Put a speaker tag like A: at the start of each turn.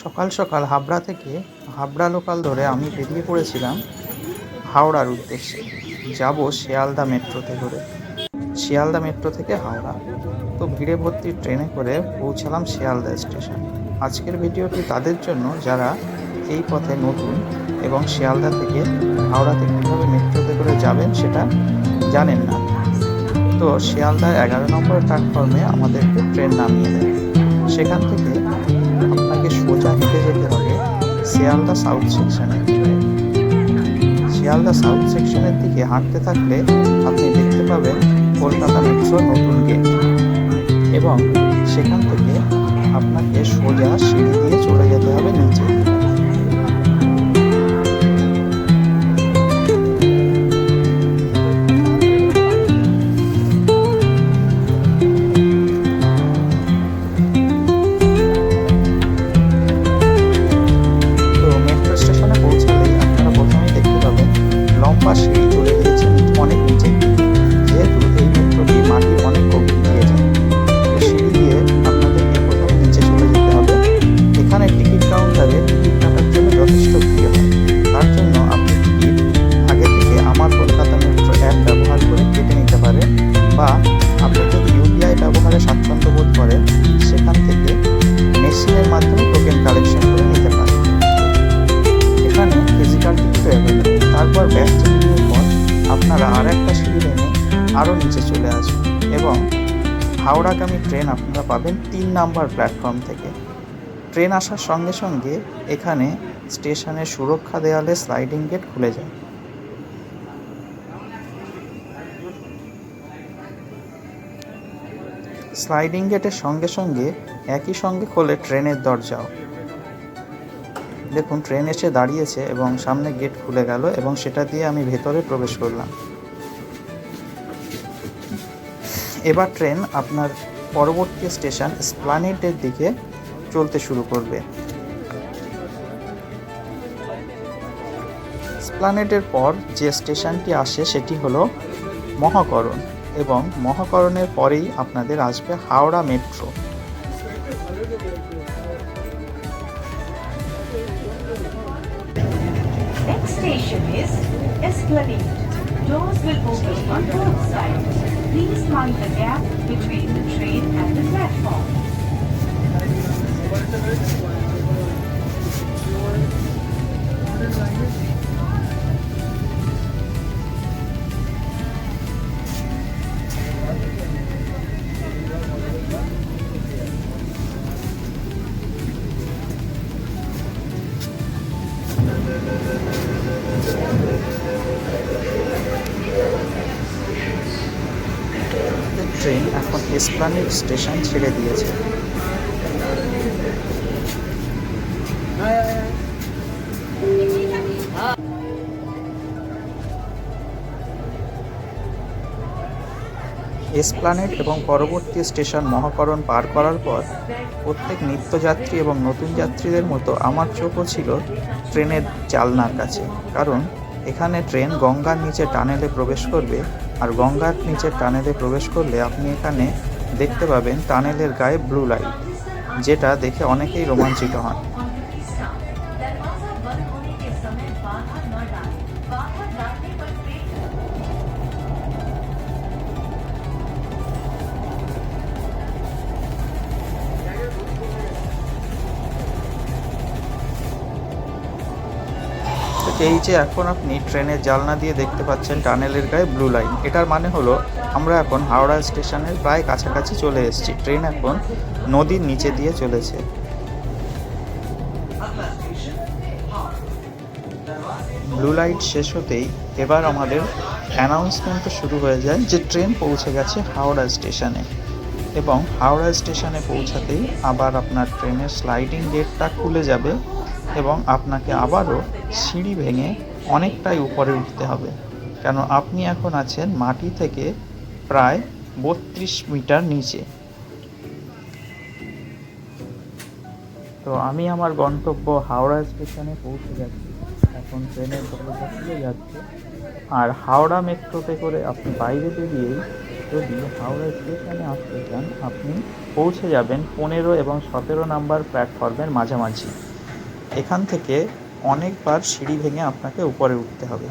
A: সকাল সকাল হাবড়া থেকে হাবড়া লোকাল ধরে আমি বেরিয়ে পড়েছিলাম হাওড়ার উদ্দেশ্যে। যাব শিয়ালদা মেট্রোতে করে। শিয়ালদা মেট্রো থেকে হাওড়া। তো ভিড়ে ভর্তি ট্রেনে করে পৌঁছালাম শিয়ালদা স্টেশন। আজকের ভিডিওটি তাদের জন্য যারা এই পথে নতুন এবং শিয়ালদা থেকে হাওড়াতে কীভাবে মেট্রোতে করে যাবেন সেটা জানেন না। তো শিয়ালদার 11 নম্বর প্ল্যাটফর্মে আমাদেরকে ট্রেন নামিয়ে দেয়। সেখান থেকে আপনাকে সোজা হেঁটে যেতে হবে শিয়ালদা সাউথ সেকশনের দিকে। শিয়ালদা সাউথ সেকশনের দিকে হাঁটতে থাকলে আপনি দেখতে পাবেন কলকাতা মেট্রোর নতুন গেট, এবং সেখান থেকে আপনাকে সোজা সিঁড়ি দিয়ে চলে যেতে হবে নিচে। তো মেট্রো স্টেশনে পৌঁছালেই আপনারা প্রথমেই দেখতে পাবেন লম্বা সিঁড়ি চলে গিয়েছে অনেক নিচে, যেহেতু এই মেট্রোটি মাটির অনেক গভীর দিয়ে যায়। তো সিঁড়ি দিয়ে আপনাদেরকে প্রথমে নিচে চলে যেতে হবে। এখানে টিকিট কাউন্টারে টিকিট কাটার জন্য যথেষ্ট ভিড় হয়। তার জন্য আপনি টিকিট আগে থেকে আমার কলকাতা মেট্রো অ্যাপ ব্যবহার করে কেটে নিতে পারেন, বা আপনি যদি ইউপিআই ব্যবহারে স্বাচ্ছন্দ্য বোধ করেন সেখান থেকে মেশিনের মাধ্যমে টোকেন কালেকশন করে নিতে পারেন। এখানে ফিজিক্যাল টিকিটও অ্যাভেলেবল। তারপর ব্যাক চেকিংয়ের পর আপনারা আর একটা সিঁড়ি নেমে আরও নিচে চলে আসবেন, এবং হাওড়াগামী ট্রেন আপনারা পাবেন 3 নাম্বার প্ল্যাটফর্ম থেকে। ট্রেন আসার সঙ্গে সঙ্গে এখানে স্টেশনের সুরক্ষা দেয়ালে স্লাইডিং গেট খুলে যায়। স্লাইডিং গেটের সঙ্গে সঙ্গে একই সঙ্গে খোলে ট্রেনের দরজাও। দেখুন ট্রেন এসে দাঁড়িয়েছে এবং সামনে গেট খুলে গেল, এবং সেটা দিয়ে আমি ভেতরে প্রবেশ করলাম। এবার ট্রেন আপনার পরবর্তী স্টেশন এসপ্ল্যানেডের দিকে চলতে শুরু করবে। এসপ্ল্যানেডের পর যে স্টেশনটি আসে সেটি হলো মহাকরণ, এবং মহাকরণের পরেই আপনাদের আসবে Howrah metro.
B: Next station is Esplanade. Doors will open on both sides. Please mind the gap between the train and the platform.
A: Train এখন এসপ্ল্যানেড স্টেশন ছেড়ে দিয়েছে। এসপ্ল্যানেড এবং পরবর্তী স্টেশন মহাকরণ পার করার পর প্রত্যেক নিত্যযাত্রী এবং নতুন যাত্রীদের মতো আমার চোখও ছিল ট্রেনের জানলার কাছে, কারণ এখানে ট্রেন গঙ্গার নিচে টানেলে প্রবেশ করবে, আর গঙ্গার নিচে টানেলে প্রবেশ করলে আপনি এখানে দেখতে পাবেন টানেলের গায়ে ব্লু লাইট, যেটা দেখে অনেকেই রোমাঞ্চিত হন। এই যে এখন আপনি ট্রেনের জানলা দিয়ে দেখতে পাচ্ছেন টানেলের গায়ে ব্লু লাইন, এটার মানে হলো আমরা এখন হাওড়া স্টেশনের প্রায় কাছাকাছি চলে এসেছি। ট্রেন এখন নদীর নিচে দিয়ে চলেছে। ব্লু লাইট শেষ হতেই এবার আমাদের অ্যানাউন্সমেন্ট শুরু হয়ে যায় যে ট্রেন পৌঁছে গেছে হাওড়া স্টেশনে, এবং হাওড়া স্টেশনে পৌঁছাতেই আবার আপনার ট্রেনের স্লাইডিং গেটটা খুলে যাবে, এবং আপনাকে আবারও সিঁড়ি ভেঙে অনেকটাই উপরে উঠতে হবে, কেন আপনি এখন আছেন মাটি থেকে প্রায় 32 মিটার নিচে। তো আমি আমার গন্তব্য হাওড়া স্টেশনে পৌঁছে যাচ্ছি। এখন ট্রেনের দরজা খুলে যাচ্ছে, আর হাওড়া মেট্রোতে করে আপনি বাইরে বেরিয়েই যদি হাওড়া স্টেশনে আসতে চান আপনি পৌঁছে যাবেন 15 এবং 17 নাম্বার প্ল্যাটফর্মের মাঝামাঝি। এখান থেকে অনেকবার সিঁড়ি ভেঙে আপনাকে উপরে উঠতে হবে।